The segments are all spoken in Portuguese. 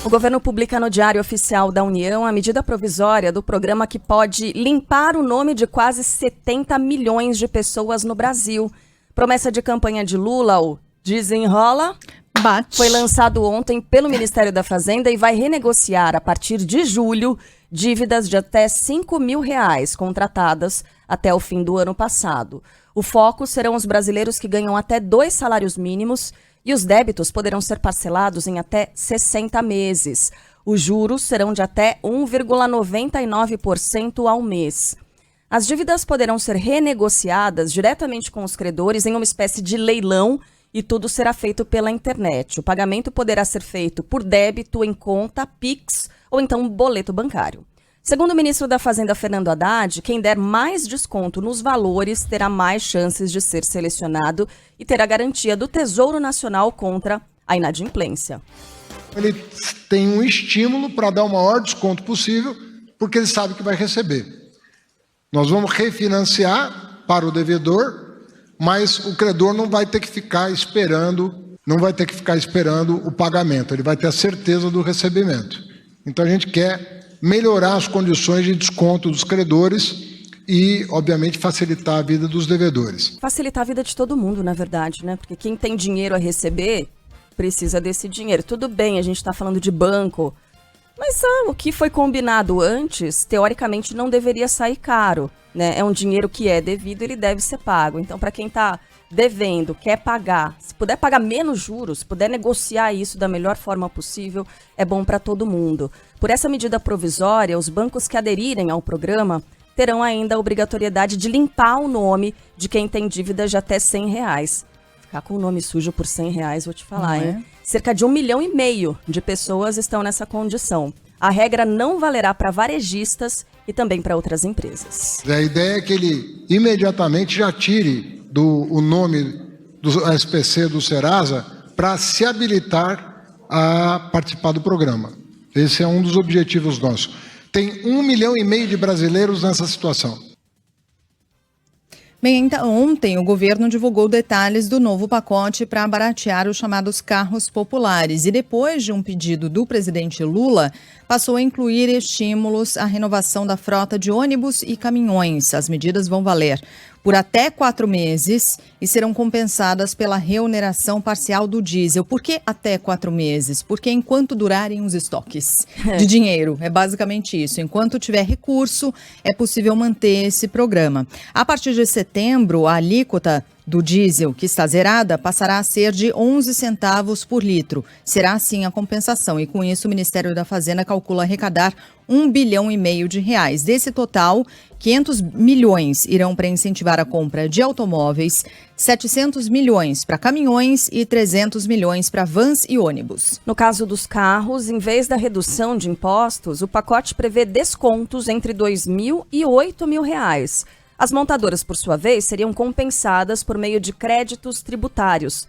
O governo publica no Diário Oficial da União a medida provisória do programa que pode limpar o nome de quase 70 milhões de pessoas no Brasil. Promessa de campanha de Lula, o desenrola, foi lançado ontem pelo Ministério da Fazenda e vai renegociar, a partir de julho, dívidas de até R$5 mil contratadas até o fim do ano passado. O foco serão os brasileiros que ganham até 2 salários mínimos e os débitos poderão ser parcelados em até 60 meses. Os juros serão de até 1,99% ao mês. As dívidas poderão ser renegociadas diretamente com os credores em uma espécie de leilão e tudo será feito pela internet. O pagamento poderá ser feito por débito em conta, Pix ou então boleto bancário. Segundo o ministro da Fazenda, Fernando Haddad, quem der mais desconto nos valores terá mais chances de ser selecionado e ter a garantia do Tesouro Nacional contra a inadimplência. Ele tem um estímulo para dar o maior desconto possível, porque ele sabe que vai receber. Nós vamos refinanciar para o devedor, mas o credor não vai ter que ficar esperando o pagamento, ele vai ter a certeza do recebimento. Então a gente quer melhorar as condições de desconto dos credores e, obviamente, facilitar a vida dos devedores. Facilitar a vida de todo mundo, na verdade, né? Porque quem tem dinheiro a receber precisa desse dinheiro. Tudo bem, a gente está falando de banco, mas o que foi combinado antes, teoricamente, não deveria sair caro, né? É um dinheiro que é devido, ele deve ser pago. Então, para quem está devendo, quer pagar, se puder pagar menos juros, se puder negociar isso da melhor forma possível, é bom para todo mundo. Por essa medida provisória, os bancos que aderirem ao programa terão ainda a obrigatoriedade de limpar o nome de quem tem dívidas de até R$100. Ficar com o nome sujo por R$100, vou te falar, hein? Cerca de 1,5 milhão de pessoas estão nessa condição. A regra não valerá para varejistas e também para outras empresas. A ideia é que ele imediatamente já tire o nome do SPC do Serasa para se habilitar a participar do programa. Esse é um dos objetivos nossos. Tem 1,5 milhão de brasileiros nessa situação. Bem, então, ontem o governo divulgou detalhes do novo pacote para baratear os chamados carros populares e depois de um pedido do presidente Lula, passou a incluir estímulos à renovação da frota de ônibus e caminhões. As medidas vão valer por até 4 meses e serão compensadas pela reoneração parcial do diesel. Por que até 4 meses? Porque enquanto durarem os estoques de dinheiro, é basicamente isso. Enquanto tiver recurso, é possível manter esse programa. A partir de setembro, a alíquota do diesel, que está zerada, passará a ser de 11 centavos por litro. Será assim a compensação e com isso o Ministério da Fazenda calcula arrecadar R$1,5 bilhão. Desse total, 500 milhões irão para incentivar a compra de automóveis, 700 milhões para caminhões e 300 milhões para vans e ônibus. No caso dos carros, em vez da redução de impostos, o pacote prevê descontos entre R$2.000 e R$8.000. As montadoras, por sua vez, seriam compensadas por meio de créditos tributários.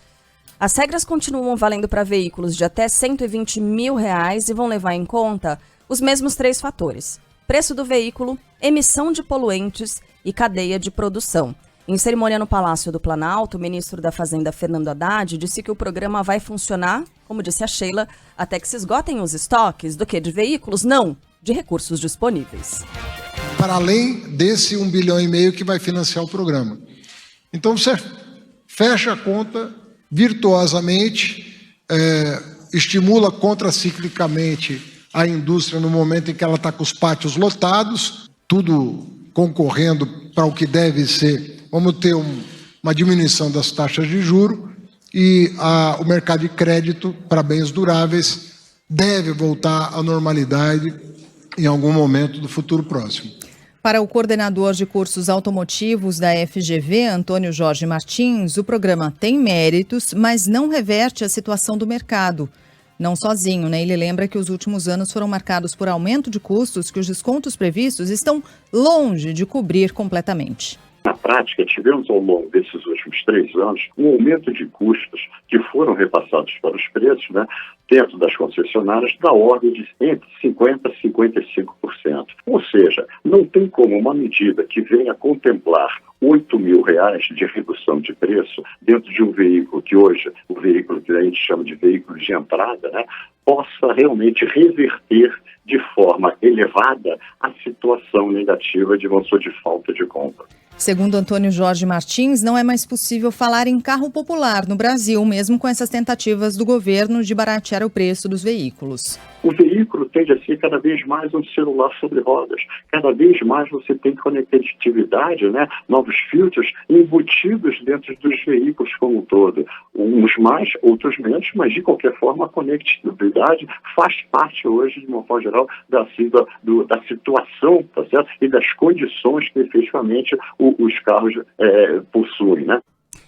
As regras continuam valendo para veículos de até R$120 mil e vão levar em conta os mesmos 3 fatores: preço do veículo, emissão de poluentes e cadeia de produção. Em cerimônia no Palácio do Planalto, o ministro da Fazenda, Fernando Haddad, disse que o programa vai funcionar, como disse a Sheila, até que se esgotem os estoques do que de veículos, não, de recursos disponíveis. Para além desse 1,5 bilhão que vai financiar o programa. Então você fecha a conta virtuosamente, estimula contraciclicamente a indústria no momento em que ela está com os pátios lotados, tudo concorrendo para o que deve ser. Vamos ter uma diminuição das taxas de juros e o mercado de crédito para bens duráveis deve voltar à normalidade em algum momento do futuro próximo. Para o coordenador de cursos automotivos da FGV, Antônio Jorge Martins, o programa tem méritos, mas não reverte a situação do mercado. Não sozinho, né? Ele lembra que os últimos anos foram marcados por aumento de custos que os descontos previstos estão longe de cobrir completamente. Na prática, tivemos ao longo desses últimos 3 anos um aumento de custos que foram repassados para os preços, né, dentro das concessionárias da ordem de entre 50% a 55%. Ou seja, não tem como uma medida que venha contemplar R$8.000 de redução de preço dentro de um veículo que hoje, o veículo que a gente chama de veículo de entrada, né, possa realmente reverter de forma elevada a situação negativa de falta de compra. Segundo Antônio Jorge Martins, não é mais possível falar em carro popular no Brasil, mesmo com essas tentativas do governo de baratear o preço dos veículos. O veículo tende a ser cada vez mais um celular sobre rodas. Cada vez mais você tem conectividade, né? Novos filtros embutidos dentro dos veículos como um todo. Uns mais, outros menos, mas de qualquer forma a conectividade faz parte hoje, de uma forma geral, da situação, tá certo? E das condições que efetivamente os carros possuem, né?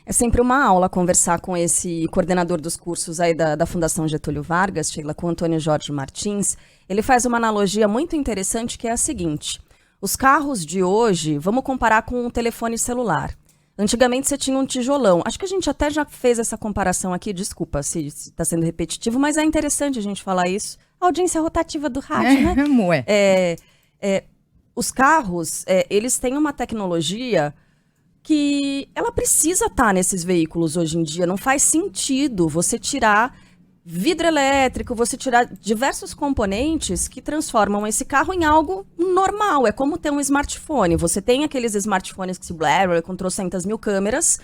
É sempre uma aula conversar com esse coordenador dos cursos aí da Fundação Getúlio Vargas, Sheila, com o Antônio Jorge Martins. Ele faz uma analogia muito interessante que é a seguinte: os carros de hoje, vamos comparar com um telefone celular. Antigamente você tinha um tijolão. Acho que a gente até já fez essa comparação aqui, desculpa se está sendo repetitivo, mas é interessante a gente falar isso. A audiência rotativa do rádio, né? Os carros, eles têm uma tecnologia que ela precisa estar nesses veículos hoje em dia. Não faz sentido você tirar vidro elétrico, você tirar diversos componentes que transformam esse carro em algo normal. É como ter um smartphone. Você tem aqueles smartphones que se blur, com trocentas mil câmeras,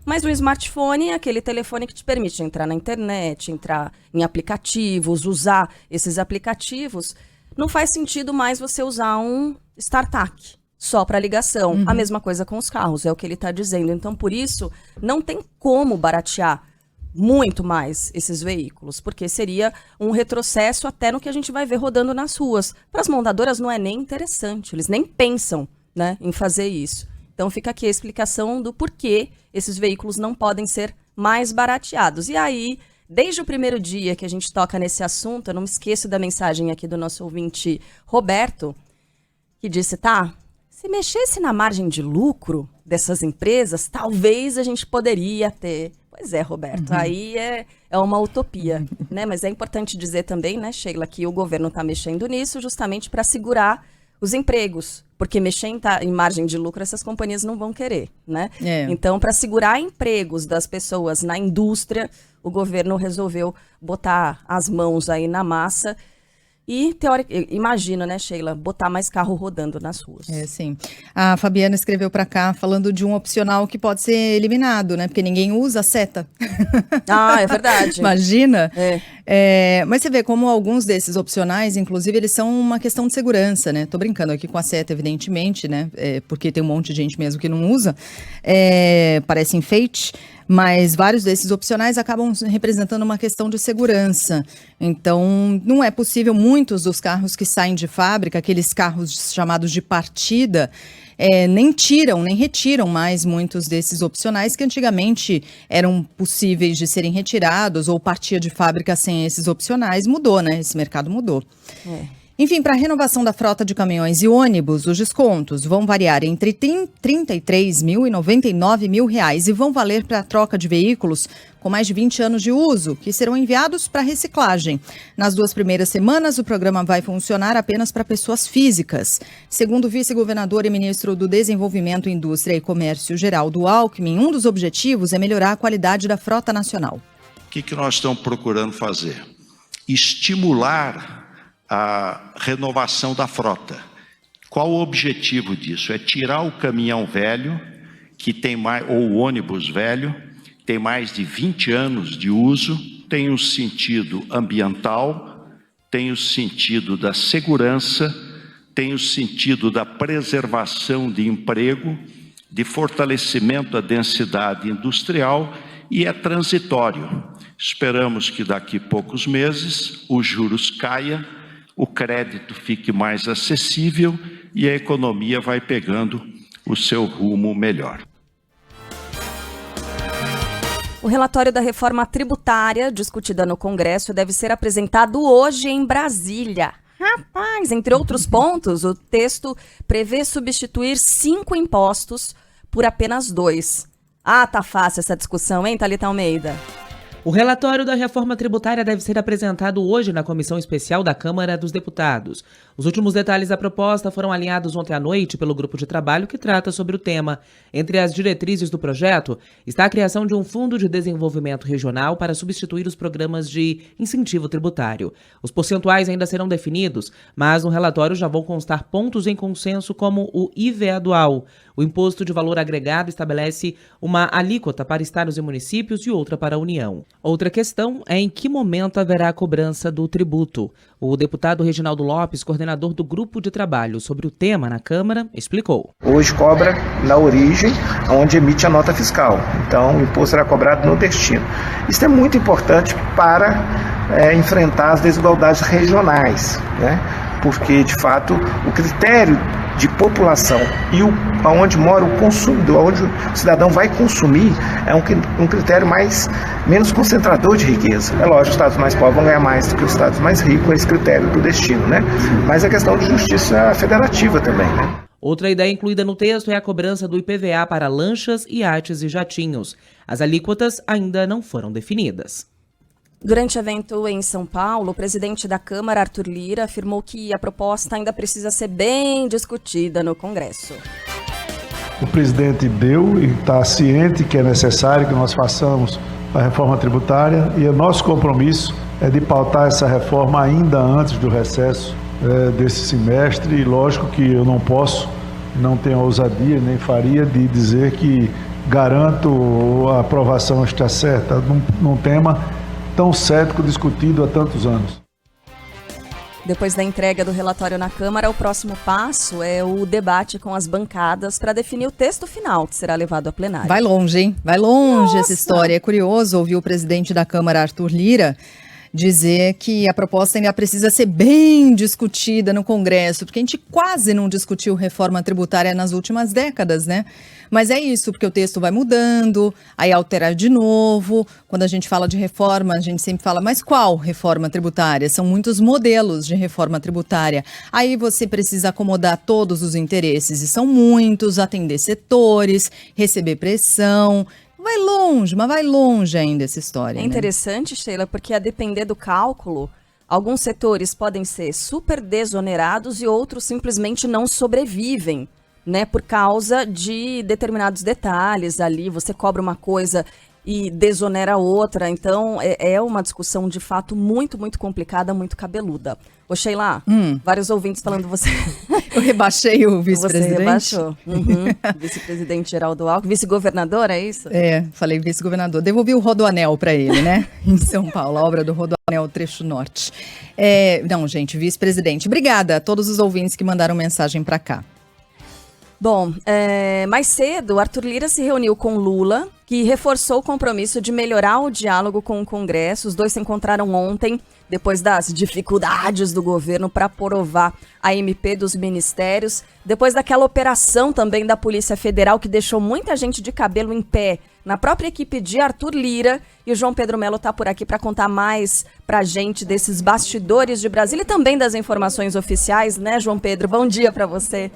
mas o smartphone é aquele telefone que te permite entrar na internet, entrar em aplicativos, usar esses aplicativos. Não faz sentido mais você usar um StarTAC só para ligação. A mesma coisa com os carros, é o que ele está dizendo. Então, por isso, não tem como baratear muito mais esses veículos, porque seria um retrocesso até no que a gente vai ver rodando nas ruas. Para as montadoras não é nem interessante, eles nem pensam, né, em fazer isso. Então fica aqui a explicação do porquê esses veículos não podem ser mais barateados. E aí, desde o primeiro dia que a gente toca nesse assunto, eu não me esqueço da mensagem aqui do nosso ouvinte Roberto, que disse, se mexesse na margem de lucro dessas empresas, talvez a gente poderia ter. Pois é, Roberto, aí é uma utopia, né? Mas é importante dizer também, né, Sheila, que o governo está mexendo nisso justamente para segurar os empregos, porque mexer em margem de lucro essas companhias não vão querer, né? Então, para segurar empregos das pessoas na indústria, o governo resolveu botar as mãos aí na massa e, imagina, né, Sheila, botar mais carro rodando nas ruas. Sim. A Fabiana escreveu para cá falando de um opcional que pode ser eliminado, né? Porque ninguém usa a seta. É verdade. Imagina. Mas você vê como alguns desses opcionais, inclusive, eles são uma questão de segurança, né? Tô brincando aqui com a seta, evidentemente, né? Porque tem um monte de gente mesmo que não usa. Parece enfeite. Mas vários desses opcionais acabam representando uma questão de segurança. Então, não é possível, muitos dos carros que saem de fábrica, aqueles carros chamados de partida, nem retiram mais muitos desses opcionais que antigamente eram possíveis de serem retirados ou partia de fábrica sem esses opcionais. Mudou, né? Esse mercado mudou. Enfim, para a renovação da frota de caminhões e ônibus, os descontos vão variar entre R$33 mil e R$99 mil e vão valer para a troca de veículos com mais de 20 anos de uso, que serão enviados para reciclagem. Nas 2 primeiras semanas, o programa vai funcionar apenas para pessoas físicas. Segundo o vice-governador e ministro do Desenvolvimento, Indústria e Comércio, Geraldo Alckmin, um dos objetivos é melhorar a qualidade da frota nacional. O que nós estamos procurando fazer? Estimular a renovação da frota. Qual o objetivo disso? É tirar o caminhão velho, ou o ônibus velho, que tem mais de 20 anos de uso, tem o sentido ambiental, tem o sentido da segurança, tem o sentido da preservação de emprego, de fortalecimento da densidade industrial e é transitório. Esperamos que daqui a poucos meses os juros caiam, o crédito fique mais acessível e a economia vai pegando o seu rumo melhor. O relatório da reforma tributária discutida no Congresso deve ser apresentado hoje em Brasília. Rapaz, entre outros pontos, o texto prevê substituir 5 impostos por apenas 2. Tá fácil essa discussão, hein, Thalita Almeida? O relatório da reforma tributária deve ser apresentado hoje na Comissão Especial da Câmara dos Deputados. Os últimos detalhes da proposta foram alinhados ontem à noite pelo grupo de trabalho que trata sobre o tema. Entre as diretrizes do projeto está a criação de um fundo de desenvolvimento regional para substituir os programas de incentivo tributário. Os percentuais ainda serão definidos, mas no relatório já vão constar pontos em consenso como o IVA dual. O Imposto de Valor Agregado estabelece uma alíquota para estados e municípios e outra para a União. Outra questão é em que momento haverá a cobrança do tributo. O deputado Reginaldo Lopes, coordenador do grupo de trabalho sobre o tema na Câmara, explicou. Hoje cobra na origem, onde emite a nota fiscal. Então, o imposto será cobrado no destino. Isso é muito importante para enfrentar as desigualdades regionais, né? Porque, de fato, o critério de população e aonde mora o consumidor, onde o cidadão vai consumir, é um critério menos concentrador de riqueza. É lógico, os estados mais pobres vão ganhar mais do que os estados mais ricos, esse critério do destino, né? Mas a questão de justiça federativa também, né? Outra ideia incluída no texto é a cobrança do IPVA para lanchas, iates e jatinhos. As alíquotas ainda não foram definidas. Durante o evento em São Paulo, o presidente da Câmara, Arthur Lira, afirmou que a proposta ainda precisa ser bem discutida no Congresso. O presidente deu e está ciente que é necessário que nós façamos a reforma tributária e o nosso compromisso é de pautar essa reforma ainda antes do recesso desse semestre. E lógico que eu não tenho ousadia nem faria de dizer que garanto a aprovação está certa num tema tão cético, discutido há tantos anos. Depois da entrega do relatório na Câmara, o próximo passo é o debate com as bancadas para definir o texto final que será levado a plenário. Vai longe, hein? Vai longe essa história. É curioso ouvir o presidente da Câmara, Arthur Lira, dizer que a proposta ainda precisa ser bem discutida no Congresso, porque a gente quase não discutiu reforma tributária nas últimas décadas, né? Mas é isso, porque o texto vai mudando, aí altera de novo. Quando a gente fala de reforma, a gente sempre fala, mas qual reforma tributária? São muitos modelos de reforma tributária. Aí você precisa acomodar todos os interesses, e são muitos, atender setores, receber pressão. Vai longe, mas vai longe ainda essa história. É interessante, Sheila, porque a depender do cálculo, alguns setores podem ser super desonerados e outros simplesmente não sobrevivem, né? Por causa de determinados detalhes ali, você cobra uma coisa e desonera outra. Então, é uma discussão de fato muito, muito complicada, muito cabeluda. Ô, Sheila, vários ouvintes falando você... Eu rebaixei o vice-presidente. Você rebaixou. Vice-presidente Geraldo Alckmin. Vice-governador, é isso? É, falei vice-governador. Devolvi o Rodoanel para ele, né? Em São Paulo, a obra do Rodoanel Trecho Norte. Não, gente, vice-presidente. Obrigada a todos os ouvintes que mandaram mensagem para cá. Bom, mais cedo, Arthur Lira se reuniu com Lula, que reforçou o compromisso de melhorar o diálogo com o Congresso. Os dois se encontraram ontem, depois das dificuldades do governo para aprovar a MP dos ministérios, depois daquela operação também da Polícia Federal que deixou muita gente de cabelo em pé na própria equipe de Arthur Lira. E o João Pedro Melo está por aqui para contar mais pra gente desses bastidores de Brasília e também das informações oficiais, né, João Pedro? Bom dia para você.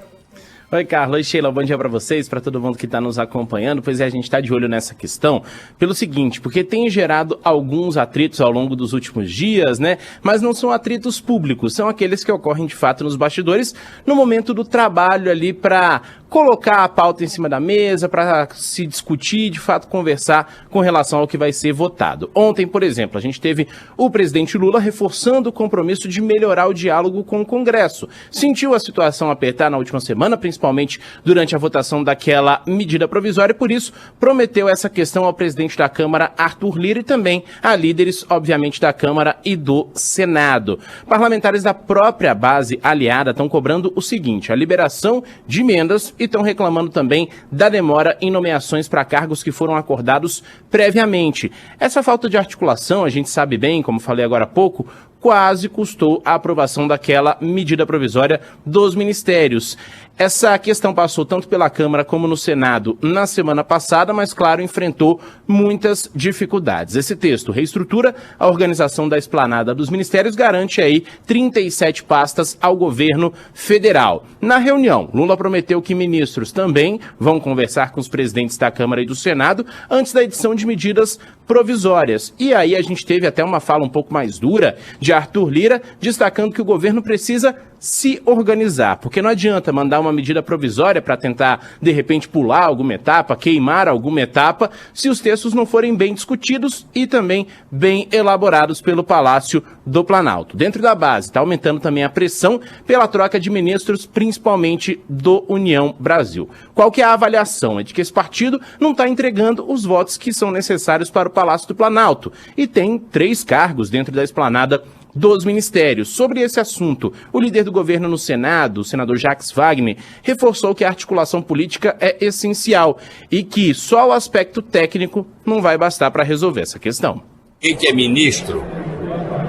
Oi, Carla. Oi, Sheila. Bom dia para vocês, para todo mundo que está nos acompanhando. Pois é, a gente está de olho nessa questão pelo seguinte, porque tem gerado alguns atritos ao longo dos últimos dias, né? Mas não são atritos públicos, são aqueles que ocorrem de fato nos bastidores, no momento do trabalho ali para colocar a pauta em cima da mesa, para se discutir, de fato conversar com relação ao que vai ser votado. Ontem, por exemplo, a gente teve o presidente Lula reforçando o compromisso de melhorar o diálogo com o Congresso. Sentiu a situação apertar na última semana, principalmente durante a votação daquela medida provisória, e por isso prometeu essa questão ao presidente da Câmara, Arthur Lira, e também a líderes, obviamente, da Câmara e do Senado. Parlamentares da própria base aliada estão cobrando o seguinte, a liberação de emendas, e estão reclamando também da demora em nomeações para cargos que foram acordados previamente. Essa falta de articulação, a gente sabe bem, como falei agora há pouco, quase custou a aprovação daquela medida provisória dos ministérios. Essa questão passou tanto pela Câmara como no Senado na semana passada, mas, claro, enfrentou muitas dificuldades. Esse texto reestrutura a organização da esplanada dos ministérios, garante aí 37 pastas ao governo federal. Na reunião, Lula prometeu que ministros também vão conversar com os presidentes da Câmara e do Senado antes da edição de medidas provisórias. E aí a gente teve até uma fala um pouco mais dura de Arthur Lira, destacando que o governo precisa se organizar, porque não adianta mandar uma medida provisória para tentar, de repente, pular alguma etapa, queimar alguma etapa, se os textos não forem bem discutidos e também bem elaborados pelo Palácio do Planalto. Dentro da base, está aumentando também a pressão pela troca de ministros, principalmente do União Brasil. Qual que é a avaliação? É de que esse partido não está entregando os votos que são necessários para o Palácio do Planalto e tem 3 cargos dentro da esplanada dos ministérios. Sobre esse assunto, o líder do governo no Senado, o senador Jacques Wagner, reforçou que a articulação política é essencial e que só o aspecto técnico não vai bastar para resolver essa questão. Quem que é ministro?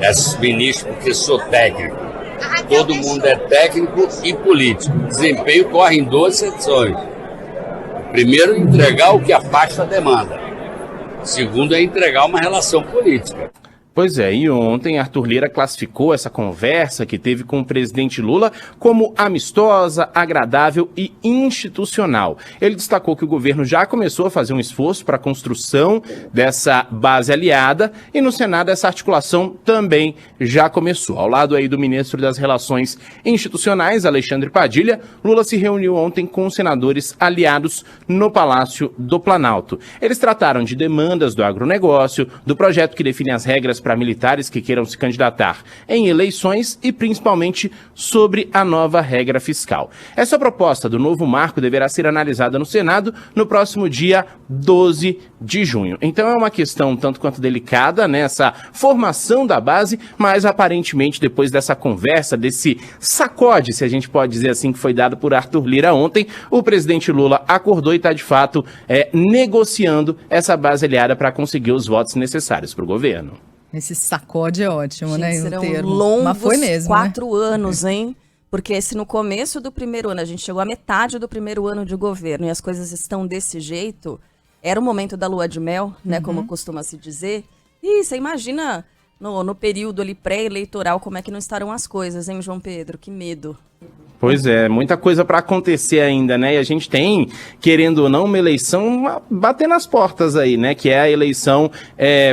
É ministro porque sou técnico. Todo mundo é técnico e político. O desempenho corre em 2 seções. Primeiro, entregar o que a pasta demanda. Segundo, é entregar uma relação política. Pois é, e ontem Arthur Lira classificou essa conversa que teve com o presidente Lula como amistosa, agradável e institucional. Ele destacou que o governo já começou a fazer um esforço para a construção dessa base aliada e no Senado essa articulação também já começou. Ao lado aí do ministro das Relações Institucionais, Alexandre Padilha, Lula se reuniu ontem com os senadores aliados no Palácio do Planalto. Eles trataram de demandas do agronegócio, do projeto que define as regras para militares que queiram se candidatar em eleições e principalmente sobre a nova regra fiscal. Essa proposta do novo marco deverá ser analisada no Senado no próximo dia 12 de junho. Então é uma questão tanto quanto delicada nessa formação da base, mas aparentemente depois dessa conversa, desse sacode, se a gente pode dizer assim, que foi dado por Arthur Lira ontem, o presidente Lula acordou e está de fato negociando essa base aliada para conseguir os votos necessários para o governo. Esse sacode é ótimo, Gente, né? serão o termo. longos Mas foi mesmo, 4 anos, hein? Porque se no começo do primeiro ano, a gente chegou à metade do primeiro ano de governo e as coisas estão desse jeito, era o momento da lua de mel, né? Como costuma se dizer. E você imagina no período ali pré-eleitoral como é que não estarão as coisas, hein, João Pedro? Que medo. Pois é, muita coisa para acontecer ainda, né? E a gente tem, querendo ou não, uma eleição bater nas portas aí, né? Que é a eleição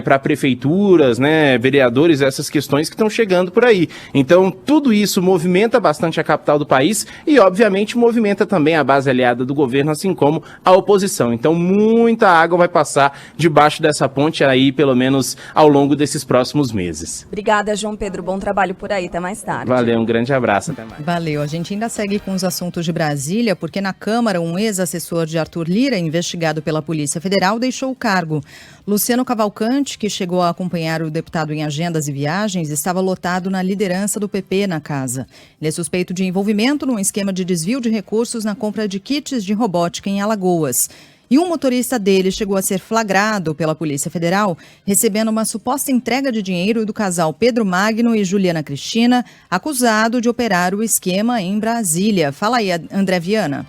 para prefeituras, né? Vereadores, essas questões que estão chegando por aí. Então, tudo isso movimenta bastante a capital do país e, obviamente, movimenta também a base aliada do governo, assim como a oposição. Então, muita água vai passar debaixo dessa ponte aí, pelo menos ao longo desses próximos meses. Obrigada, João Pedro. Bom trabalho por aí. Até mais tarde. Valeu, um grande abraço. Até mais. Valeu. A gente ainda segue com os assuntos de Brasília, porque na Câmara, um ex-assessor de Arthur Lira, investigado pela Polícia Federal, deixou o cargo. Luciano Cavalcante, que chegou a acompanhar o deputado em agendas e viagens, estava lotado na liderança do PP na casa. Ele é suspeito de envolvimento num esquema de desvio de recursos na compra de kits de robótica em Alagoas. E um motorista dele chegou a ser flagrado pela Polícia Federal, recebendo uma suposta entrega de dinheiro do casal Pedro Magno e Juliana Cristina, acusado de operar o esquema em Brasília. Fala aí, André Viana.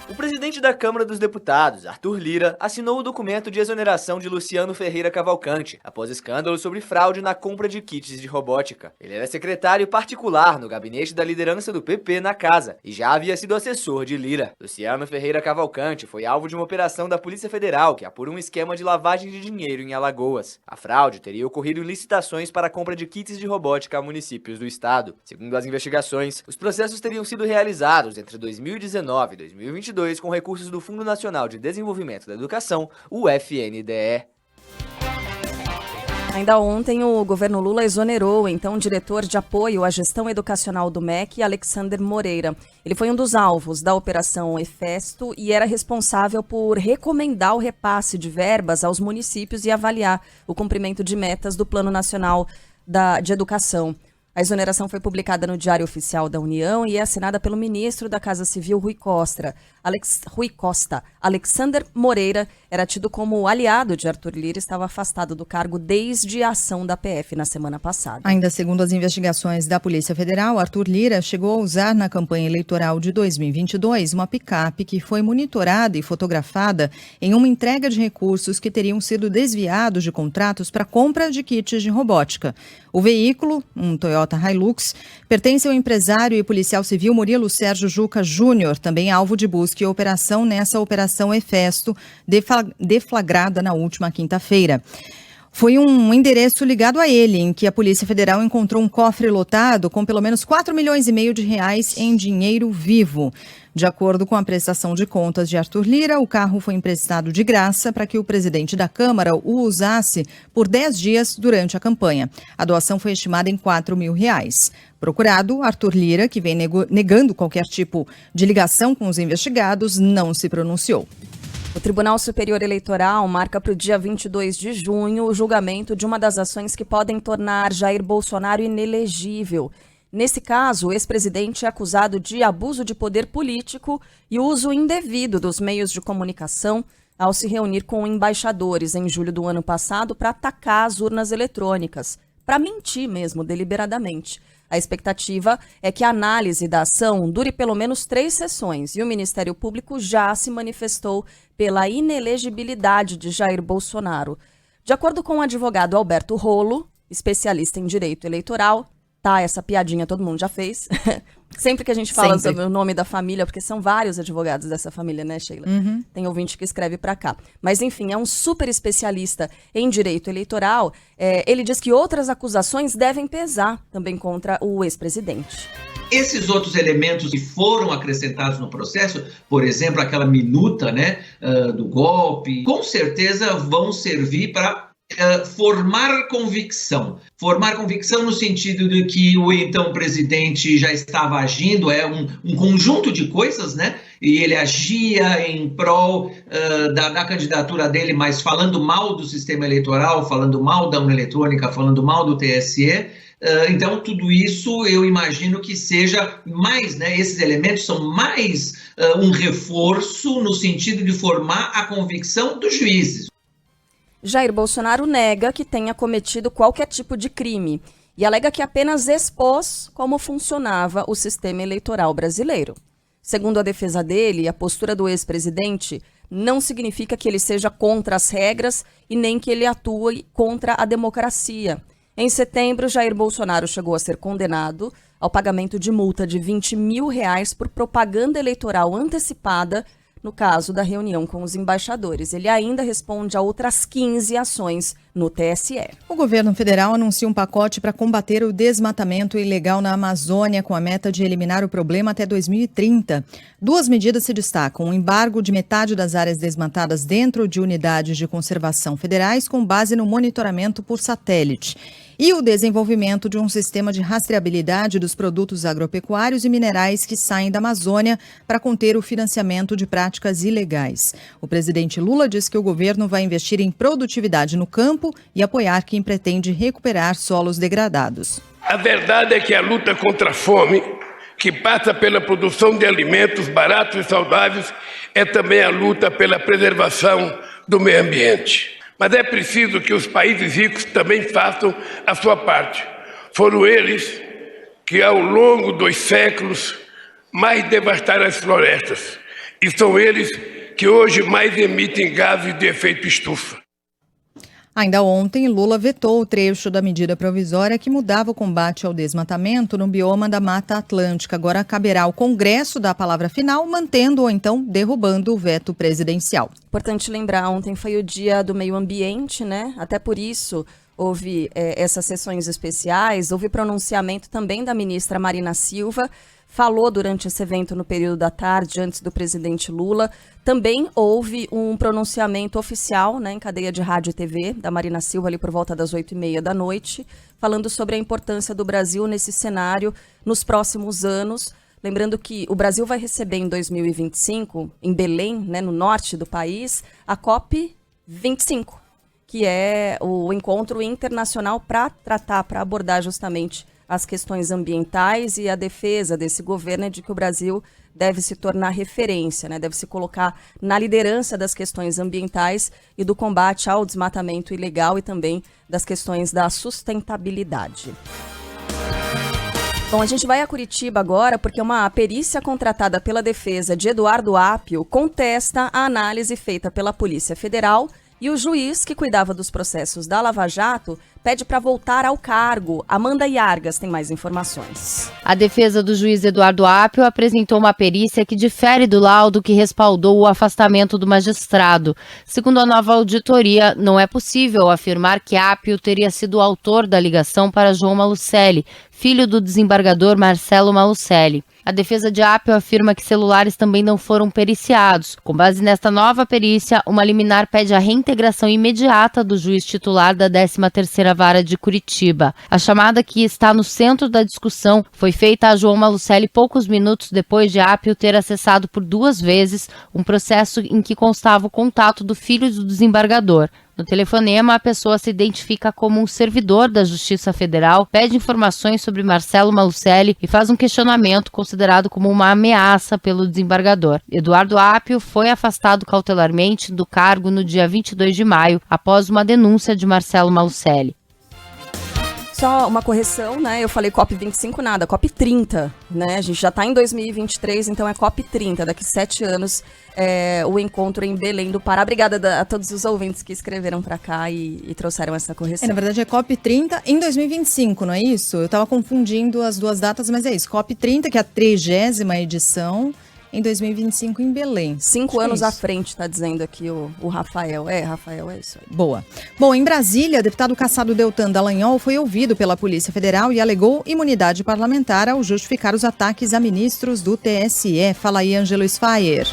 O presidente da Câmara dos Deputados, Arthur Lira, assinou o documento de exoneração de Luciano Ferreira Cavalcante, após escândalo sobre fraude na compra de kits de robótica. Ele era secretário particular no gabinete da liderança do PP na casa e já havia sido assessor de Lira. Luciano Ferreira Cavalcante foi alvo de uma operação da Polícia Federal que apura um esquema de lavagem de dinheiro em Alagoas. A fraude teria ocorrido em licitações para a compra de kits de robótica a municípios do estado. Segundo as investigações, os processos teriam sido realizados entre 2019 e 2022 com recursos do Fundo Nacional de Desenvolvimento da Educação, o FNDE. Ainda ontem, o governo Lula exonerou, então, o diretor de apoio à gestão educacional do MEC, Alexander Moreira. Ele foi um dos alvos da Operação Efesto e era responsável por recomendar o repasse de verbas aos municípios e avaliar o cumprimento de metas do Plano Nacional de Educação. A exoneração foi publicada no Diário Oficial da União e é assinada pelo ministro da Casa Civil, Rui Costa. Alexander Moreira era tido como aliado de Arthur Lira e estava afastado do cargo desde a ação da PF na semana passada. Ainda segundo as investigações da Polícia Federal, Arthur Lira chegou a usar na campanha eleitoral de 2022 uma picape que foi monitorada e fotografada em uma entrega de recursos que teriam sido desviados de contratos para compra de kits de robótica. O veículo, um Toyota Hilux, pertence ao empresário e policial civil Murilo Sérgio Juca Júnior, também alvo de busca e operação nessa Operação Efesto, deflagrada na última quinta-feira. Foi um endereço ligado a ele, em que a Polícia Federal encontrou um cofre lotado com pelo menos 4,5 milhões de reais em dinheiro vivo. De acordo com a prestação de contas de Arthur Lira, o carro foi emprestado de graça para que o presidente da Câmara o usasse por 10 dias durante a campanha. A doação foi estimada em R$4 mil. Procurado, Arthur Lira, que vem negando qualquer tipo de ligação com os investigados, não se pronunciou. O Tribunal Superior Eleitoral marca para o dia 22 de junho o julgamento de uma das ações que podem tornar Jair Bolsonaro inelegível. Nesse caso, o ex-presidente é acusado de abuso de poder político e uso indevido dos meios de comunicação ao se reunir com embaixadores em julho do ano passado para atacar as urnas eletrônicas, para mentir mesmo, deliberadamente. A expectativa é que a análise da ação dure pelo menos 3 sessões e o Ministério Público já se manifestou pela inelegibilidade de Jair Bolsonaro. De acordo com o advogado Alberto Rolo, especialista em direito eleitoral, tá, essa piadinha todo mundo já fez. Sempre que a gente fala sobre o nome da família, porque são vários advogados dessa família, né, Sheila? Tem ouvinte que escreve para cá. Mas, enfim, é um super especialista em direito eleitoral. Ele diz que outras acusações devem pesar também contra o ex-presidente. Esses outros elementos que foram acrescentados no processo, por exemplo, aquela minuta, né, do golpe, com certeza vão servir para formar convicção. Formar convicção no sentido de que o então presidente já estava agindo, um conjunto de coisas, né? E ele agia em prol da candidatura dele, mas falando mal do sistema eleitoral, falando mal da urna eletrônica, falando mal do TSE. Então, tudo isso eu imagino que seja mais, né? Esses elementos são mais um reforço no sentido de formar a convicção dos juízes. Jair Bolsonaro nega que tenha cometido qualquer tipo de crime e alega que apenas expôs como funcionava o sistema eleitoral brasileiro. Segundo a defesa dele, a postura do ex-presidente não significa que ele seja contra as regras e nem que ele atue contra a democracia. Em setembro, Jair Bolsonaro chegou a ser condenado ao pagamento de multa de R$20 mil por propaganda eleitoral antecipada no caso da reunião com os embaixadores. Ele ainda responde a outras 15 ações no TSE. O governo federal anuncia um pacote para combater o desmatamento ilegal na Amazônia, com a meta de eliminar o problema até 2030. 2 medidas se destacam: o embargo de metade das áreas desmatadas dentro de unidades de conservação federais, com base no monitoramento por satélite, e o desenvolvimento de um sistema de rastreabilidade dos produtos agropecuários e minerais que saem da Amazônia para conter o financiamento de práticas ilegais. O presidente Lula diz que o governo vai investir em produtividade no campo e apoiar quem pretende recuperar solos degradados. A verdade é que a luta contra a fome, que passa pela produção de alimentos baratos e saudáveis, é também a luta pela preservação do meio ambiente. Mas é preciso que os países ricos também façam a sua parte. Foram eles que, ao longo dos séculos, mais devastaram as florestas. E são eles que hoje mais emitem gases de efeito estufa. Ainda ontem, Lula vetou o trecho da medida provisória que mudava o combate ao desmatamento no bioma da Mata Atlântica. Agora caberá ao Congresso dar a palavra final, mantendo ou então derrubando o veto presidencial. Importante lembrar, ontem foi o Dia do Meio Ambiente, né? Até por isso houve essas sessões especiais, houve pronunciamento também da ministra Marina Silva, falou durante esse evento no período da tarde, antes do presidente Lula. Também houve um pronunciamento oficial, né, em cadeia de rádio e TV, da Marina Silva, ali por volta das 8h30 da noite, falando sobre a importância do Brasil nesse cenário nos próximos anos. Lembrando que o Brasil vai receber em 2025, em Belém, né, no norte do país, a COP25, que é o encontro internacional para tratar, para abordar justamente as questões ambientais, e a defesa desse governo é de que o Brasil deve se tornar referência, né? Deve se colocar na liderança das questões ambientais e do combate ao desmatamento ilegal e também das questões da sustentabilidade. Bom, a gente vai a Curitiba agora porque uma perícia contratada pela defesa de Eduardo Apio contesta a análise feita pela Polícia Federal E o juiz que cuidava dos processos da Lava Jato pede para voltar ao cargo. Amanda Iargas tem mais informações. A defesa do juiz Eduardo Apio apresentou uma perícia que difere do laudo que respaldou o afastamento do magistrado. Segundo a nova auditoria, não é possível afirmar que Apio teria sido o autor da ligação para João Malucelli, filho do desembargador Marcelo Malucelli. A defesa de Apio afirma que celulares também não foram periciados. Com base nesta nova perícia, uma liminar pede a reintegração imediata do juiz titular da 13ª Vara de Curitiba. A chamada que está no centro da discussão foi feita a João Malucelli poucos minutos depois de Apio ter acessado por 2 vezes um processo em que constava o contato do filho do desembargador. No telefonema, a pessoa se identifica como um servidor da Justiça Federal, pede informações sobre Marcelo Malucelli e faz um questionamento considerado como uma ameaça pelo desembargador. Eduardo Apio foi afastado cautelarmente do cargo no dia 22 de maio, após uma denúncia de Marcelo Malucelli. Só uma correção, né? Eu falei COP25 nada, COP30, né? A gente já está em 2023, então é COP30. Daqui 7 anos o encontro em Belém do Pará. Obrigada a todos os ouvintes que escreveram para cá e trouxeram essa correção. Na verdade é COP30 em 2025, não é isso? Eu estava confundindo as duas datas, mas é isso. COP30, que é a 30ª edição, em 2025 em Belém. 5 anos à frente, está dizendo aqui o Rafael. Rafael, é isso aí. Boa. Bom, em Brasília, o deputado cassado Deltan Dallagnol foi ouvido pela Polícia Federal e alegou imunidade parlamentar ao justificar os ataques a ministros do TSE. Fala aí, Ângelo Sfayer.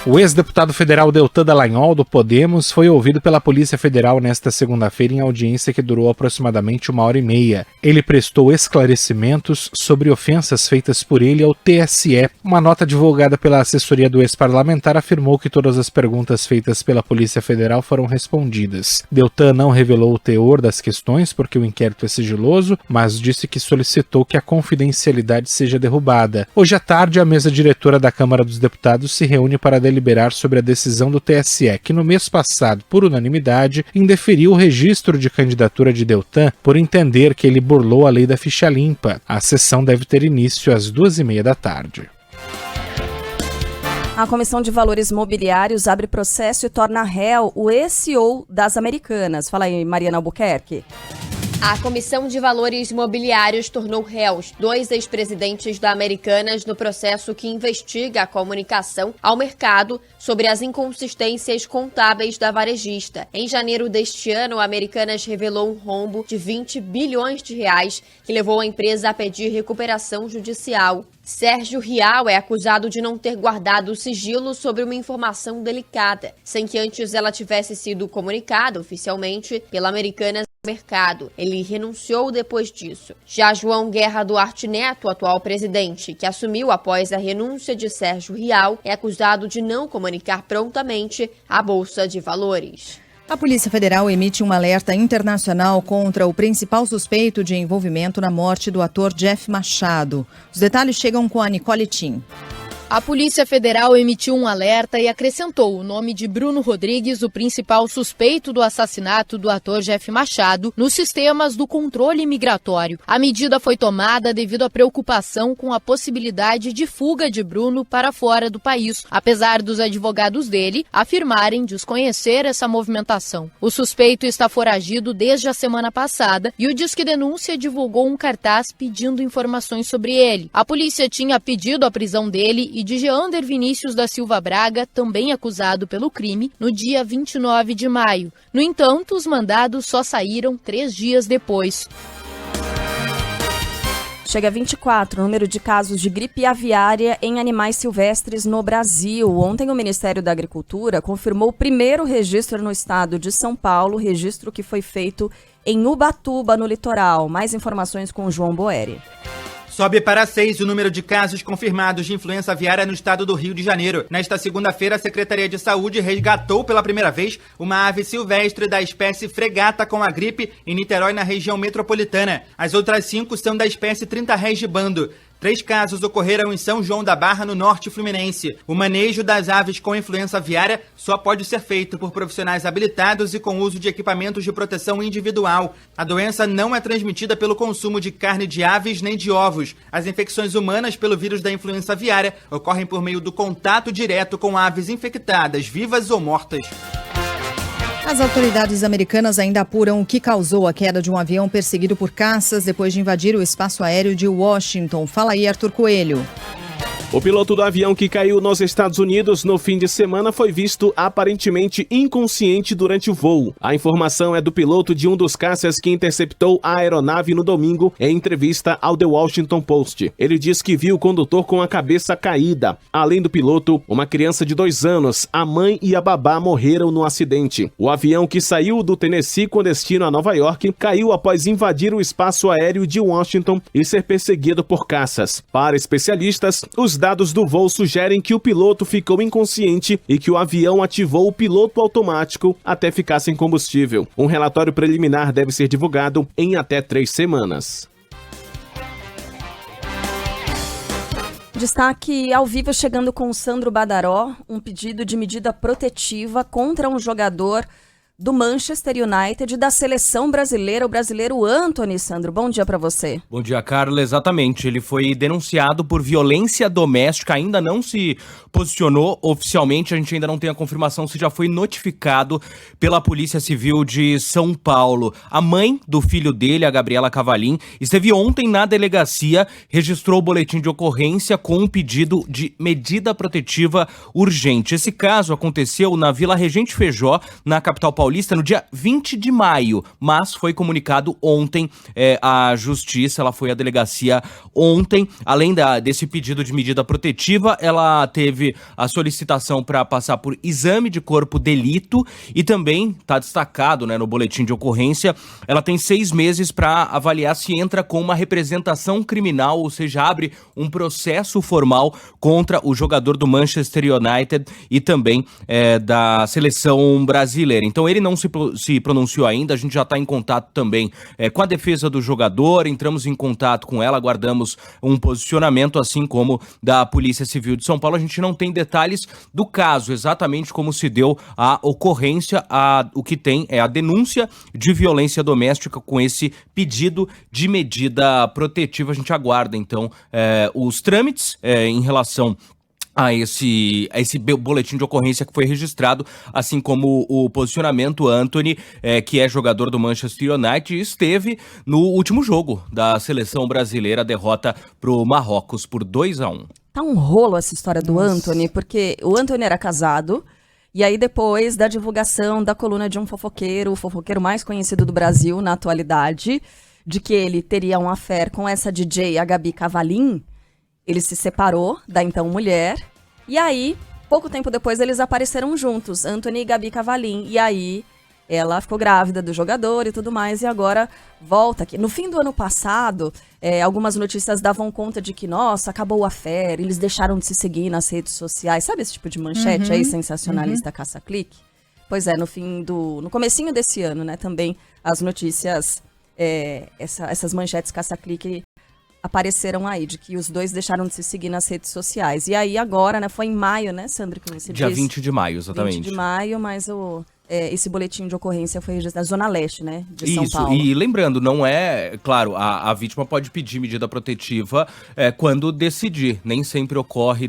O ex-deputado federal Deltan Dallagnol, do Podemos, foi ouvido pela Polícia Federal nesta segunda-feira em audiência que durou aproximadamente 1h30. Ele prestou esclarecimentos sobre ofensas feitas por ele ao TSE. Uma nota divulgada pela assessoria do ex-parlamentar afirmou que todas as perguntas feitas pela Polícia Federal foram respondidas. Deltan não revelou o teor das questões porque o inquérito é sigiloso, mas disse que solicitou que a confidencialidade seja derrubada. Hoje à tarde, a mesa diretora da Câmara dos Deputados se reúne para deliberar sobre a decisão do TSE, que no mês passado, por unanimidade, indeferiu o registro de candidatura de Deltan por entender que ele burlou a lei da ficha limpa. A sessão deve ter início às 2h30 da tarde. A Comissão de Valores Mobiliários abre processo e torna réu o ex-CEO das Americanas. Fala aí, Mariana Albuquerque. A Comissão de Valores Mobiliários tornou réus 2 ex-presidentes da Americanas no processo que investiga a comunicação ao mercado sobre as inconsistências contábeis da varejista. Em janeiro deste ano, a Americanas revelou um rombo de 20 bilhões de reais que levou a empresa a pedir recuperação judicial. Sérgio Rial é acusado de não ter guardado sigilo sobre uma informação delicada, sem que antes ela tivesse sido comunicada oficialmente pela Americanas ao mercado. Ele renunciou depois disso. Já João Guerra Duarte Neto, atual presidente, que assumiu após a renúncia de Sérgio Rial, é acusado de não comunicar prontamente à Bolsa de Valores. A Polícia Federal emite um alerta internacional contra o principal suspeito de envolvimento na morte do ator Jeff Machado. Os detalhes chegam com a Nicole Tim. A Polícia Federal emitiu um alerta e acrescentou o nome de Bruno Rodrigues, o principal suspeito do assassinato do ator Jeff Machado, nos sistemas do controle migratório. A medida foi tomada devido à preocupação com a possibilidade de fuga de Bruno para fora do país, apesar dos advogados dele afirmarem desconhecer essa movimentação. O suspeito está foragido desde a semana passada e o Disque Denúncia divulgou um cartaz pedindo informações sobre ele. A polícia tinha pedido a prisão dele e de Geander Vinícius da Silva Braga, também acusado pelo crime, no dia 29 de maio. No entanto, os mandados só saíram 3 dias depois. Chega a 24 o número de casos de gripe aviária em animais silvestres no Brasil. Ontem, o Ministério da Agricultura confirmou o primeiro registro no estado de São Paulo, registro que foi feito em Ubatuba, no litoral. Mais informações com o João Boeri. Sobe para 6 o número de casos confirmados de influenza aviária no estado do Rio de Janeiro. Nesta segunda-feira, a Secretaria de Saúde resgatou pela primeira vez uma ave silvestre da espécie fregata com a gripe em Niterói, na região metropolitana. As outras 5 são da espécie 30 réis de bando. 3 casos ocorreram em São João da Barra, no norte fluminense. O manejo das aves com influenza aviária só pode ser feito por profissionais habilitados e com uso de equipamentos de proteção individual. A doença não é transmitida pelo consumo de carne de aves nem de ovos. As infecções humanas pelo vírus da influenza aviária ocorrem por meio do contato direto com aves infectadas, vivas ou mortas. As autoridades americanas ainda apuram o que causou a queda de um avião perseguido por caças depois de invadir o espaço aéreo de Washington. Fala aí, Arthur Coelho. O piloto do avião que caiu nos Estados Unidos no fim de semana foi visto aparentemente inconsciente durante o voo. A informação é do piloto de um dos caças que interceptou a aeronave no domingo em entrevista ao The Washington Post. Ele diz que viu o condutor com a cabeça caída. Além do piloto, uma criança de 2 anos, a mãe e a babá morreram no acidente. O avião que saiu do Tennessee com destino a Nova York caiu após invadir o espaço aéreo de Washington e ser perseguido por caças. Para especialistas, os dados do voo sugerem que o piloto ficou inconsciente e que o avião ativou o piloto automático até ficar sem combustível. Um relatório preliminar deve ser divulgado em até 3 semanas. Destaque ao vivo chegando com o Sandro Badaró, um pedido de medida protetiva contra um jogador do Manchester United, da seleção brasileira, o brasileiro Antony. Sandro, bom dia para você. Bom dia, Carla. Exatamente. Ele foi denunciado por violência doméstica, ainda não se posicionou oficialmente, a gente ainda não tem a confirmação se já foi notificado pela Polícia Civil de São Paulo. A mãe do filho dele, a Gabriela Cavalim, esteve ontem na delegacia, registrou o boletim de ocorrência com um pedido de medida protetiva urgente. Esse caso aconteceu na Vila Regente Feijó, na capital paulista, no dia 20 de maio, mas foi comunicado ontem à Justiça, ela foi à delegacia ontem. Além desse pedido de medida protetiva, ela teve a solicitação para passar por exame de corpo de delito e também está destacado, no boletim de ocorrência, ela tem 6 meses para avaliar se entra com uma representação criminal, ou seja, abre um processo formal contra o jogador do Manchester United e também da seleção brasileira. Então ele não se pronunciou ainda, a gente já está em contato também com a defesa do jogador, entramos em contato com ela, aguardamos um posicionamento, assim como da Polícia Civil de São Paulo. A gente não tem detalhes do caso, exatamente como se deu a ocorrência, o que tem é a denúncia de violência doméstica com esse pedido de medida protetiva. A gente aguarda, então, os trâmites em relação a esse boletim de ocorrência que foi registrado, assim como o posicionamento. Antony, que é jogador do Manchester United, esteve no último jogo da seleção brasileira, a derrota pro Marrocos por 2-1. Tá um rolo essa história do Antony, porque o Antony era casado, e aí depois da divulgação da coluna de um fofoqueiro, o fofoqueiro mais conhecido do Brasil na atualidade, de que ele teria um affair com essa DJ, a Gabi Cavalim, ele se separou da então mulher, e aí, pouco tempo depois, eles apareceram juntos, Antony e Gabi Cavalim, e aí ela ficou grávida do jogador e tudo mais, e agora volta aqui. No fim do ano passado, algumas notícias davam conta de que, nossa, acabou o affair, eles deixaram de se seguir nas redes sociais, sabe esse tipo de manchete aí, sensacionalista, caça-clique? Pois é, no comecinho desse ano, né, também as notícias, essas manchetes caça-clique apareceram aí, de que os dois deixaram de se seguir nas redes sociais. E aí agora, né, foi em maio, né, Sandro, que você Dia disse? 20 de maio, exatamente. 20 de maio, mas esse boletim de ocorrência foi registrado na Zona Leste, né, de São Paulo. E lembrando, não é, claro, a vítima pode pedir medida protetiva quando decidir. Nem sempre ocorre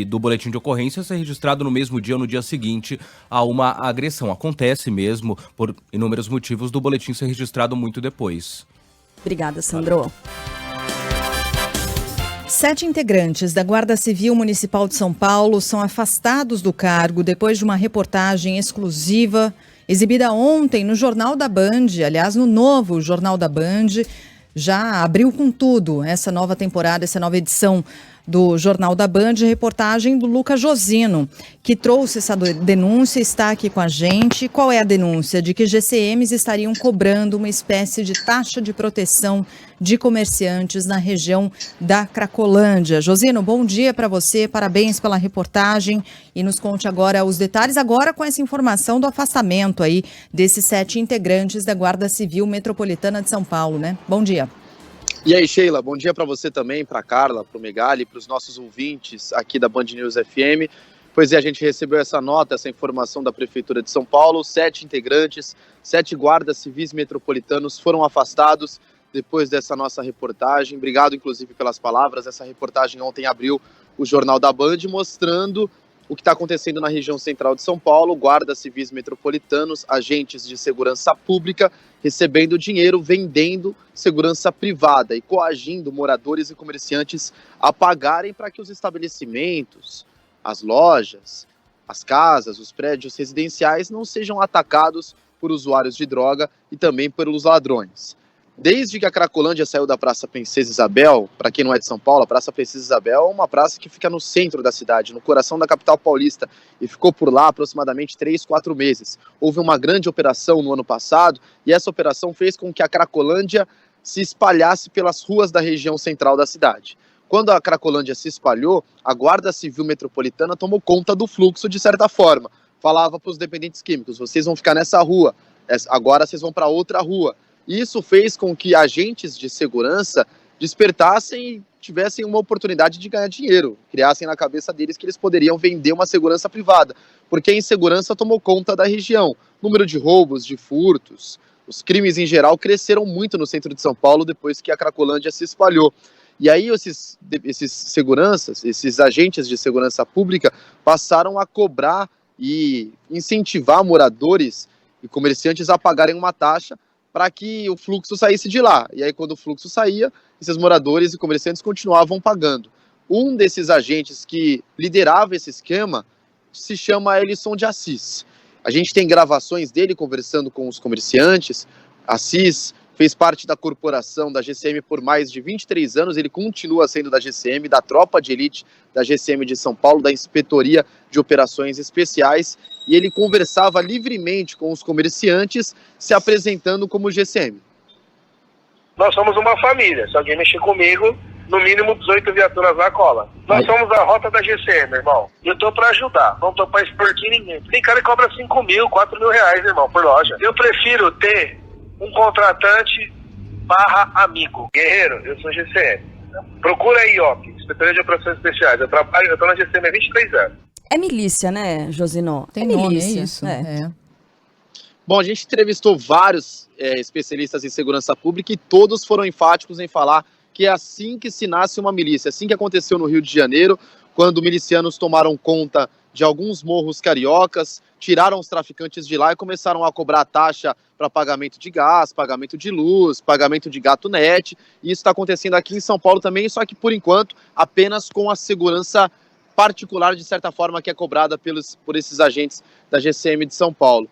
do boletim de ocorrência ser registrado no mesmo dia ou no dia seguinte a uma agressão. Acontece mesmo, por inúmeros motivos, do boletim ser registrado muito depois. Obrigada, Sandro. 7 integrantes da Guarda Civil Municipal de São Paulo são afastados do cargo depois de uma reportagem exclusiva exibida ontem no Jornal da Band. Aliás, no novo Jornal da Band, já abriu com tudo essa nova temporada, essa nova edição do Jornal da Band, reportagem do Lucas Josino, que trouxe essa denúncia, está aqui com a gente. Qual é a denúncia? De que GCMs estariam cobrando uma espécie de taxa de proteção de comerciantes na região da Cracolândia. Josino, bom dia para você, parabéns pela reportagem e nos conte agora os detalhes, agora com essa informação do afastamento aí desses 7 integrantes da Guarda Civil Metropolitana de São Paulo, né? Bom dia. E aí, Sheila, bom dia para você também, para a Carla, para o Megali, para os nossos ouvintes aqui da Band News FM. Pois é, a gente recebeu essa nota, essa informação da Prefeitura de São Paulo. 7 integrantes, 7 guardas civis metropolitanos foram afastados depois dessa nossa reportagem. Obrigado, inclusive, pelas palavras. Essa reportagem ontem abriu o Jornal da Band, mostrando o que está acontecendo na região central de São Paulo, guardas civis metropolitanos, agentes de segurança pública, recebendo dinheiro, vendendo segurança privada e coagindo moradores e comerciantes a pagarem para que os estabelecimentos, as lojas, as casas, os prédios residenciais não sejam atacados por usuários de droga e também pelos ladrões. Desde que a Cracolândia saiu da Praça Princesa Isabel, para quem não é de São Paulo, a Praça Princesa Isabel é uma praça que fica no centro da cidade, no coração da capital paulista, e ficou por lá aproximadamente 3-4 meses. Houve uma grande operação no ano passado, e essa operação fez com que a Cracolândia se espalhasse pelas ruas da região central da cidade. Quando a Cracolândia se espalhou, a Guarda Civil Metropolitana tomou conta do fluxo de certa forma. Falava para os dependentes químicos, vocês vão ficar nessa rua, agora vocês vão para outra rua. Isso fez com que agentes de segurança despertassem e tivessem uma oportunidade de ganhar dinheiro, criassem na cabeça deles que eles poderiam vender uma segurança privada, porque a insegurança tomou conta da região. O número de roubos, de furtos, os crimes em geral cresceram muito no centro de São Paulo depois que a Cracolândia se espalhou. E aí esses seguranças, esses agentes de segurança pública passaram a cobrar e incentivar moradores e comerciantes a pagarem uma taxa para que o fluxo saísse de lá. E aí, quando o fluxo saía, esses moradores e comerciantes continuavam pagando. Um desses agentes que liderava esse esquema se chama Elisson de Assis. A gente tem gravações dele conversando com os comerciantes. Assis fez parte da corporação da GCM por mais de 23 anos, ele continua sendo da GCM, da tropa de elite da GCM de São Paulo, da Inspetoria de Operações Especiais, e ele conversava livremente com os comerciantes, se apresentando como GCM. Nós somos uma família, se alguém mexer comigo, no mínimo 18 viaturas na cola. Nós somos a rota da GCM, irmão. Eu tô pra ajudar, não tô pra extorquir ninguém. Tem cara que cobra 5 mil, 4 mil reais, irmão, por loja. Eu prefiro ter um contratante / amigo. Guerreiro, eu sou GCM. Procura aí, ó, Inspetoria de Operações Especiais. Eu tô na GCM há 23 anos. É milícia, né, Josinó? Tem é nome, milícia. é isso. É. Bom, a gente entrevistou vários especialistas em segurança pública e todos foram enfáticos em falar que é assim que se nasce uma milícia. Assim que aconteceu no Rio de Janeiro, quando milicianos tomaram conta de alguns morros cariocas, tiraram os traficantes de lá e começaram a cobrar taxa para pagamento de gás, pagamento de luz, pagamento de gato net. E isso está acontecendo aqui em São Paulo também, só que por enquanto apenas com a segurança particular, de certa forma, que é cobrada por esses agentes da GCM de São Paulo.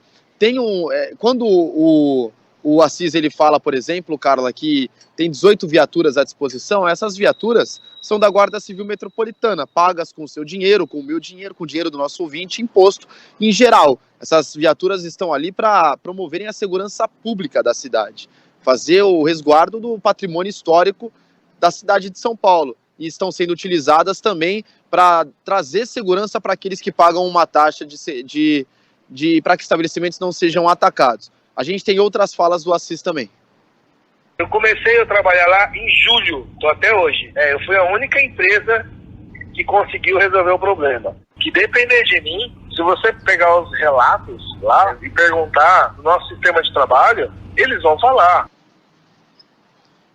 Quando o Assis ele fala, por exemplo, Carla, que tem 18 viaturas à disposição, essas viaturas são da Guarda Civil Metropolitana, pagas com o seu dinheiro, com o meu dinheiro, com o dinheiro do nosso ouvinte, imposto em geral. Essas viaturas estão ali para promoverem a segurança pública da cidade, fazer o resguardo do patrimônio histórico da cidade de São Paulo. E estão sendo utilizadas também para trazer segurança para aqueles que pagam uma taxa para que estabelecimentos não sejam atacados. A gente tem outras falas do Assis também. Eu comecei a trabalhar lá em julho, tô até hoje. Eu fui a única empresa que conseguiu resolver o problema. Que depender de mim, se você pegar os relatos lá e perguntar no nosso sistema de trabalho, eles vão falar.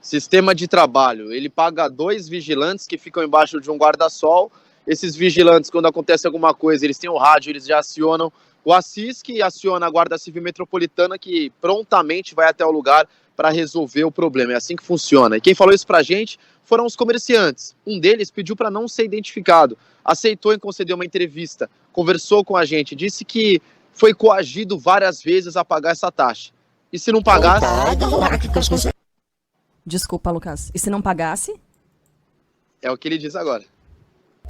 Sistema de trabalho, ele paga 2 vigilantes que ficam embaixo de um guarda-sol. Esses vigilantes, quando acontece alguma coisa, eles têm o rádio, eles já acionam o Assis, que aciona a Guarda Civil Metropolitana, que prontamente vai até o lugar para resolver o problema. É assim que funciona. E quem falou isso pra gente foram os comerciantes. Um deles pediu para não ser identificado, aceitou em conceder uma entrevista, conversou com a gente, disse que foi coagido várias vezes a pagar essa taxa. E se não pagasse... Desculpa, Lucas. E se não pagasse? É o que ele diz agora.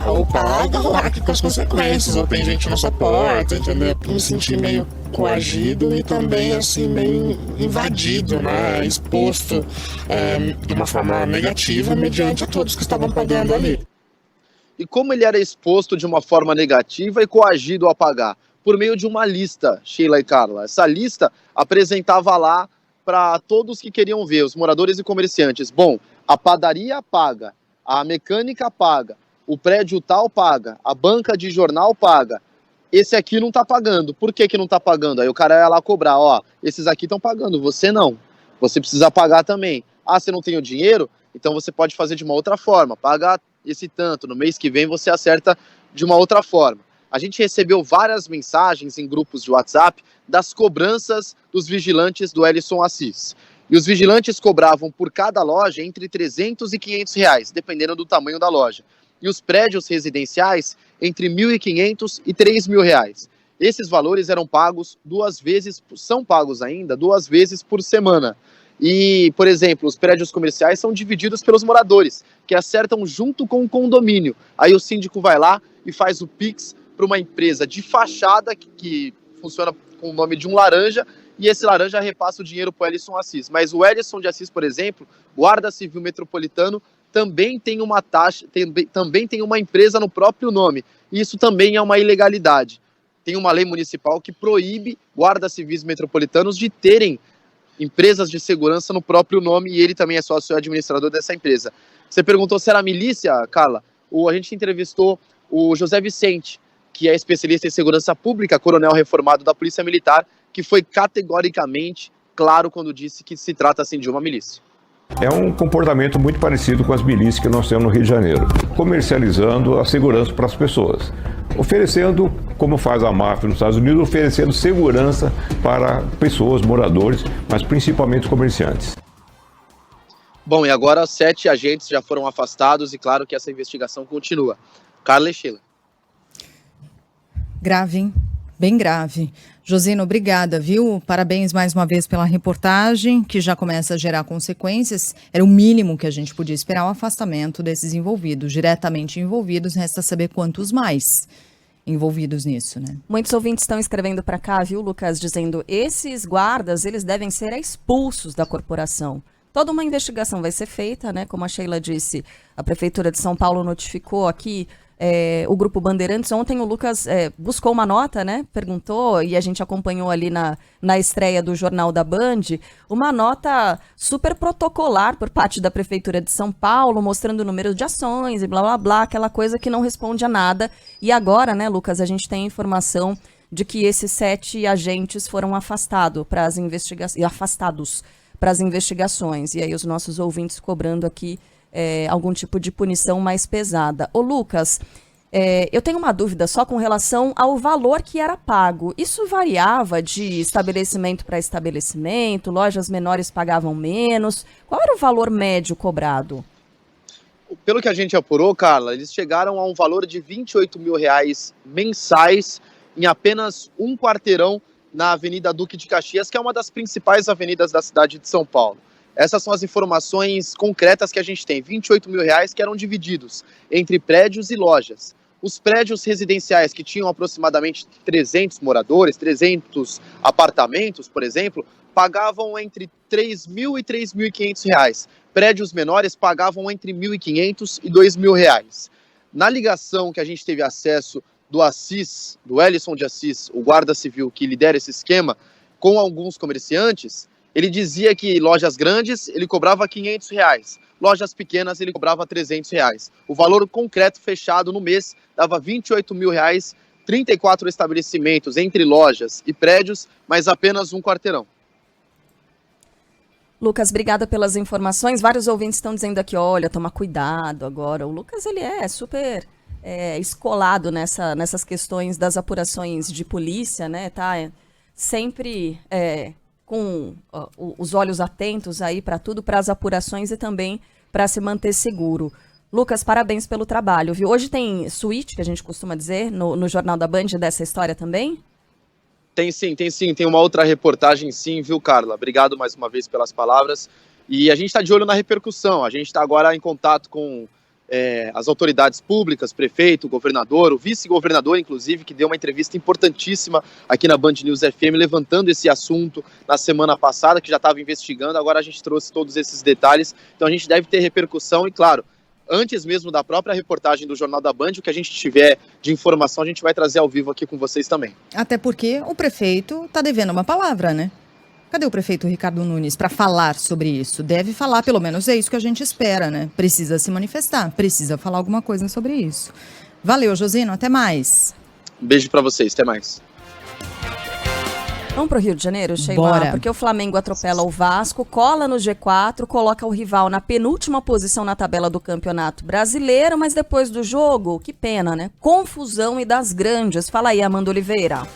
Ou paga ou arque com as consequências, ou tem gente na sua porta, entendeu? Me senti meio coagido e também, assim, meio invadido, né? Exposto de uma forma negativa mediante a todos que estavam pagando ali. E como ele era exposto de uma forma negativa e coagido a pagar? Por meio de uma lista, Sheila e Carla. Essa lista apresentava lá para todos que queriam ver, os moradores e comerciantes. Bom, a padaria paga, a mecânica paga, o prédio tal paga, a banca de jornal paga, esse aqui não tá pagando. Por que não tá pagando? Aí o cara ia lá cobrar, ó, esses aqui estão pagando, você não. Você precisa pagar também. Ah, você não tem o dinheiro? Então você pode fazer de uma outra forma, paga esse tanto, no mês que vem você acerta de uma outra forma. a gente recebeu várias mensagens em grupos de WhatsApp das cobranças dos vigilantes do Ellison Assis. E os vigilantes cobravam por cada loja entre R$300 e R$500, dependendo do tamanho da loja. E os prédios residenciais entre R$1.500 e R$3.000. Esses valores eram pagos são pagos ainda 2 vezes por semana. E, por exemplo, os prédios comerciais são divididos pelos moradores, que acertam junto com o condomínio. Aí o síndico vai lá e faz o Pix para uma empresa de fachada que funciona com o nome de um laranja, e esse laranja repassa o dinheiro para o Ellison Assis. Mas o Ellison de Assis, por exemplo, Guarda Civil Metropolitano, também tem uma taxa, também tem uma empresa no próprio nome. E isso também é uma ilegalidade. Tem uma lei municipal que proíbe guardas civis metropolitanos de terem empresas de segurança no próprio nome, e ele também é sócio administrador dessa empresa. Você perguntou se era milícia, Carla? A gente entrevistou o José Vicente, que é especialista em segurança pública, coronel reformado da Polícia Militar, que foi categoricamente claro quando disse que se trata assim de uma milícia. É um comportamento muito parecido com as milícias que nós temos no Rio de Janeiro, comercializando a segurança para as pessoas, oferecendo, como faz a máfia nos Estados Unidos, oferecendo segurança para pessoas, moradores, mas principalmente comerciantes. Bom, e agora 7 agentes já foram afastados e claro que essa investigação continua. Carla e Sheila. Grave, hein? Bem grave. Josino, obrigada, viu? Parabéns mais uma vez pela reportagem, que já começa a gerar consequências. Era o mínimo que a gente podia esperar, o afastamento desses envolvidos. Diretamente envolvidos, resta saber quantos mais envolvidos nisso, né? Muitos ouvintes estão escrevendo para cá, viu, Lucas, dizendo esses guardas, eles devem ser expulsos da corporação. Toda uma investigação vai ser feita, né? Como a Sheila disse, a Prefeitura de São Paulo notificou aqui o Grupo Bandeirantes. Ontem o Lucas buscou uma nota, né? Perguntou, e a gente acompanhou ali na estreia do Jornal da Band, uma nota super protocolar por parte da Prefeitura de São Paulo, mostrando o número de ações e blá, blá, blá, aquela coisa que não responde a nada. E agora, né, Lucas, a gente tem a informação de que esses 7 agentes foram afastados para as investigações. E aí os nossos ouvintes cobrando aqui algum tipo de punição mais pesada. Ô Lucas, eu tenho uma dúvida só com relação ao valor que era pago. Isso variava de estabelecimento para estabelecimento? Lojas menores pagavam menos? Qual era o valor médio cobrado? Pelo que a gente apurou, Carla, eles chegaram a um valor de R$28 mil mensais em apenas um quarteirão na Avenida Duque de Caxias, que é uma das principais avenidas da cidade de São Paulo. Essas são as informações concretas que a gente tem. R$28 mil que eram divididos entre prédios e lojas. Os prédios residenciais que tinham aproximadamente 300 moradores, 300 apartamentos, por exemplo, pagavam entre R$3.000 e R$3.500. Prédios menores pagavam entre R$1.500 e R$2.000. Na ligação que a gente teve acesso do Assis, do Ellison de Assis, o guarda civil que lidera esse esquema, com alguns comerciantes, ele dizia que lojas grandes ele cobrava R$500, lojas pequenas ele cobrava R$300. O valor concreto fechado no mês dava R$28 mil, 34 estabelecimentos entre lojas e prédios, mas apenas um quarteirão. Lucas, obrigada pelas informações. Vários ouvintes estão dizendo aqui, olha, toma cuidado agora. O Lucas, ele é super escolado nessas questões das apurações de polícia, né? Tá sempre com os olhos atentos aí para tudo, para as apurações e também para se manter seguro. Lucas, parabéns pelo trabalho, viu? Hoje tem suíte, que a gente costuma dizer, no Jornal da Band dessa história também? Tem sim. Tem uma outra reportagem sim, viu, Carla? Obrigado mais uma vez pelas palavras. E a gente está de olho na repercussão. A gente está agora em contato com as autoridades públicas, prefeito, governador, o vice-governador, inclusive, que deu uma entrevista importantíssima aqui na Band News FM, levantando esse assunto na semana passada, que já estava investigando. Agora a gente trouxe todos esses detalhes. Então a gente deve ter repercussão e, claro, antes mesmo da própria reportagem do Jornal da Band, o que a gente tiver de informação, a gente vai trazer ao vivo aqui com vocês também. Até porque o prefeito está devendo uma palavra, né? Cadê o prefeito Ricardo Nunes para falar sobre isso? Deve falar, pelo menos é isso que a gente espera, né? Precisa se manifestar, precisa falar alguma coisa sobre isso. Valeu, Josino, até mais. Um beijo para vocês, até mais. Vamos pro Rio de Janeiro, Sheila? Bora. Porque o Flamengo atropela o Vasco, cola no G4, coloca o rival na penúltima posição na tabela do Campeonato Brasileiro, mas depois do jogo, que pena, né? Confusão e das grandes. Fala aí, Amanda Oliveira.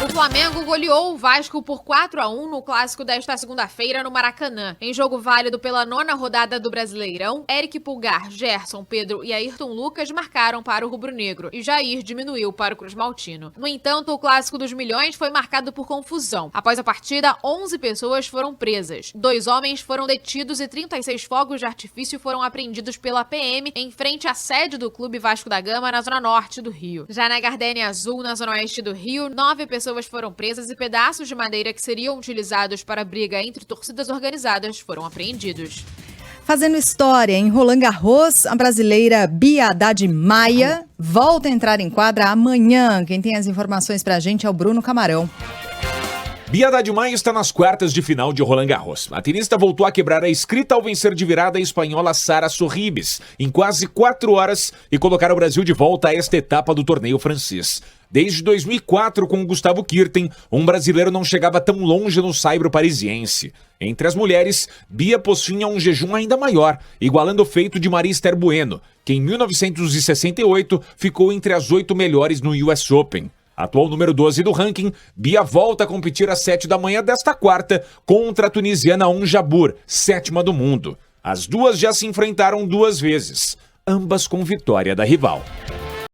O Flamengo goleou o Vasco por 4-1 no clássico desta segunda-feira no Maracanã. Em jogo válido pela 9ª rodada do Brasileirão, Eric Pulgar, Gerson, Pedro e Ayrton Lucas marcaram para o rubro-negro e Jair diminuiu para o Cruz Maltino. No entanto, o clássico dos milhões foi marcado por confusão. Após a partida, 11 pessoas foram presas. 2 homens foram detidos e 36 fogos de artifício foram apreendidos pela PM em frente à sede do Clube Vasco da Gama, na zona norte do Rio. Já na Gardênia Azul, na zona oeste do Rio, 9 pessoas foram presas e pedaços de madeira que seriam utilizados para briga entre torcidas organizadas foram apreendidos. Fazendo história em Roland Garros, a brasileira Bia Haddad Maia volta a entrar em quadra amanhã. Quem tem as informações pra gente é o Bruno Camarão. Bia Haddad Maia está nas quartas de final de Roland Garros. A tenista voltou a quebrar a escrita ao vencer de virada a espanhola Sara Sorribes em quase 4 horas e colocar o Brasil de volta a esta etapa do torneio francês. Desde 2004, com o Gustavo Kirten, um brasileiro não chegava tão longe no saibro parisiense. Entre as mulheres, Bia possuía um jejum ainda maior, igualando o feito de Maria Esther Bueno, que em 1968 ficou entre as 8 melhores no US Open. Atual número 12 do ranking, Bia volta a competir às 7 da manhã desta quarta contra a tunisiana Ons Jabeur, 7ª do mundo. As duas já se enfrentaram 2 vezes, ambas com vitória da rival.